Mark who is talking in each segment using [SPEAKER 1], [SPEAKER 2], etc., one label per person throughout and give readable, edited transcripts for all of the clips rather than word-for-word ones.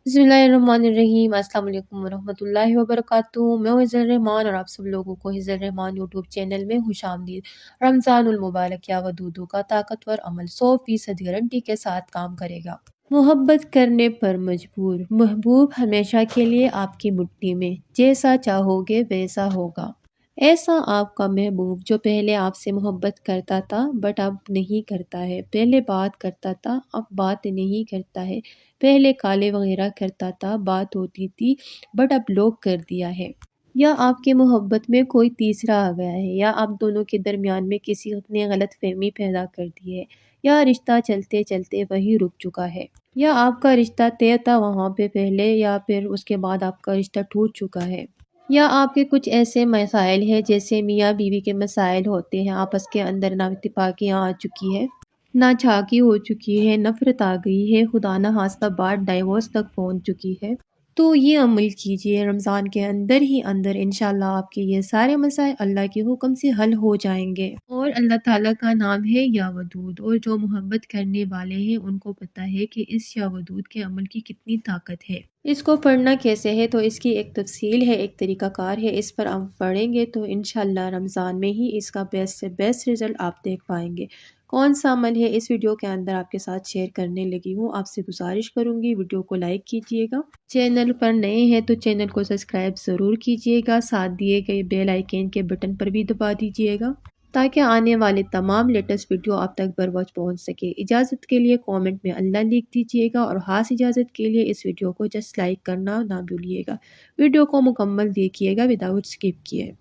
[SPEAKER 1] बिस्मिल्लाहिर्रहमानिर्रहीम। अस्सलाम वालेकुम वरहमतुल्लाहि वबरकातुहू। मैं हूँ हिज़्र रहमान और आप सब लोगों को हिज़्र रहमान यूट्यूब चैनल में खुशामदीद। रमज़ानुल मुबारक या वदूदू का ताकतवर अमल 100% गारंटी के साथ काम करेगा। मोहब्बत करने पर मजबूर, महबूब हमेशा के लिए आपकी मुट्ठी में, जैसा चाहोगे वैसा होगा। ऐसा आपका महबूब जो पहले आपसे मोहब्बत करता था बट अब नहीं करता है, पहले बात करता था अब बात नहीं करता है, पहले काले वगैरह करता था बात होती थी बट अब ब्लॉक कर दिया है। या आपकी मोहब्बत में कोई तीसरा आ गया है, या आप दोनों के दरमियान में किसी ने गलत फहमी पैदा कर दी है, या रिश्ता चलते चलते वहीं रुक चुका है, या आपका रिश्ता तय था वहाँ पे पहले, या फिर उसके बाद आपका रिश्ता टूट चुका है, या आपके कुछ ऐसे मसाइल हैं जैसे मियाँ बीवी के मसाइल होते हैं, आपस के अंदर ना इत्तेफाकियाँ आ चुकी है, ना झाकी हो चुकी है, नफरत आ गई है, खुदा न खास्ता बात डाइवोर्स तक पहुंच चुकी है। तो ये अमल कीजिए रमज़ान के अंदर ही अंदर, इंशाल्लाह आपके ये सारे मसाइल अल्लाह के हुक्म से हल हो जाएंगे। और अल्लाह ताला का नाम है या वदूद, और जो मोहब्बत करने वाले हैं उनको पता है कि इस या वदूद के अमल की कितनी ताकत है। इसको पढ़ना कैसे है तो इसकी एक तफसील है, एक तरीक़ाकार है। इस पर आप पढ़ेंगे तो इंशाल्लाह रमज़ान में ही इसका बेस्ट से बेस्ट रिज़ल्ट आप देख पाएंगे। कौन सा अमल है इस वीडियो के अंदर आपके साथ शेयर करने लगी हूँ। आपसे गुजारिश करूँगी वीडियो को लाइक कीजिएगा, चैनल पर नए हैं तो चैनल को सब्सक्राइब ज़रूर कीजिएगा, साथ दिए गए बेल आइकन के बटन पर भी दबा दीजिएगा ताकि आने वाले तमाम लेटेस्ट वीडियो आप तक बर वक्त पहुँच सके। इजाज़त के लिए कमेंट में अल्लाह लिख दीजिएगा, और खास इजाज़त के लिए इस वीडियो को जस्ट लाइक करना ना भूलिएगा। वीडियो को मुकम्मल देखिएगा विदाउट स्किप किए।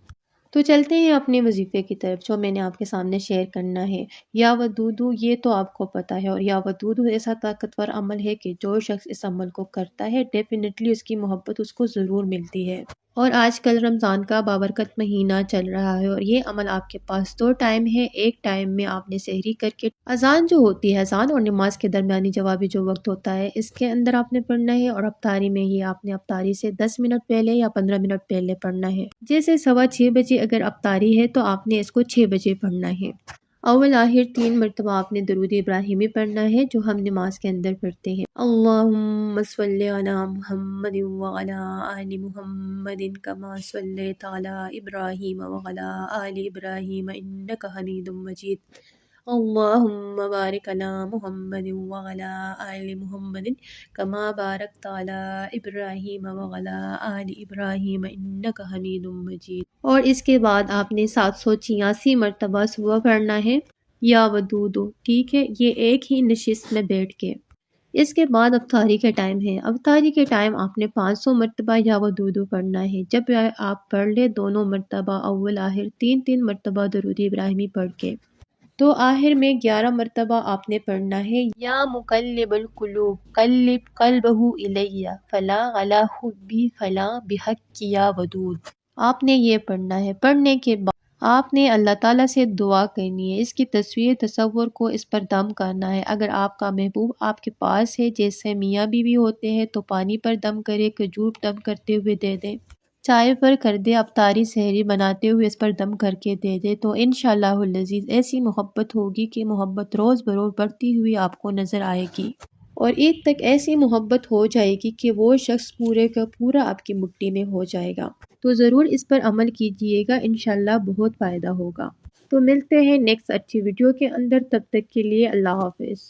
[SPEAKER 1] तो चलते हैं अपने वजीफ़े की तरफ जो मैंने आपके सामने शेयर करना है। या वदूदू ये तो आपको पता है, और या वदूदू ऐसा ताकतवर अमल है कि जो शख्स इस अमल को करता है डेफिनेटली उसकी मोहब्बत उसको ज़रूर मिलती है। और आजकल रमज़ान का बाबरकत महीना चल रहा है, और ये अमल आपके पास दो टाइम है। एक टाइम में आपने सहरी करके अजान जो होती है, अजान और नमाज के दरमियानी जवाबी जो वक्त होता है, इसके अंदर आपने पढ़ना है। और अफ्तारी में ही आपने अफ्तारी से 10 मिनट पहले या 15 मिनट पहले पढ़ना है। जैसे 6:15 बजे अगर अफ्तारी है तो आपने इसको 6 बजे पढ़ना है। अव्वल आखिर 3 मरतबा आपने दरूद इब्राहिमी पढ़ना है जो हम नमाज के अंदर पढ़ते हैं। अल्लाहुम्मा सल्ली अला मुहम्मदिन व अला आलि मुहम्मदिन कमा सल्लैता अला इब्राहीम व अला आलि इब्राहीम इन्नका हमीदुम मजीद। अल्लाहुम्मा बारिक अला मुहम्मदिन व अला आलि मुहम्मदिन कमा बारकता अला इब्राहीम व अला आलि इब्राहीम इन्नका हमीदुम मजीद। और इसके बाद आपने 786 मरतबा सुबह पढ़ना है या वदूदू, ठीक है, ये एक ही नशिस्त में बैठ के। इसके बाद अफ्तारी के टाइम है। अफ्तारी के टाइम आपने 500 मरतबा या वदूदू पढ़ना है। जब आप पढ़ ले दोनों मरतबा अव्वल आखिर 3-3 मरतबा दरूद इब्राहिमी पढ़ के, तो आखिर में 11 मरतबा आपने पढ़ना है या मुकल्लिबुल कुलूब कल्लिब कल्बहु इलैया फला अला हुब्बी फला बिहक्की या वदूद। आपने ये पढ़ना है। पढ़ने के बाद आपने अल्लाह ताला से दुआ करनी है, इसकी तस्वीर तसव्वुर को इस पर दम करना है। अगर आपका महबूब आपके पास है, जैसे मियाँ बीवी होते हैं, तो पानी पर दम करे, खजूर दम करते हुए दे दें, चाय पर कर दे, अफ्तारी सहरी बनाते हुए इस पर दम करके दे दे, तो इंशाअल्लाहुल अज़ीज़ ऐसी मोहब्बत होगी कि मोहब्बत रोज़ बरोज़ बढ़ती हुई आपको नज़र आएगी, और ईद तक ऐसी मोहब्बत हो जाएगी कि वो शख्स पूरे का पूरा आपकी मुट्ठी में हो जाएगा। तो ज़रूर इस पर अमल कीजिएगा, इंशाअल्लाह बहुत फ़ायदा होगा। तो मिलते हैं नेक्स्ट अच्छी वीडियो के अंदर, तब तक के लिए अल्लाह हाफ़िज़।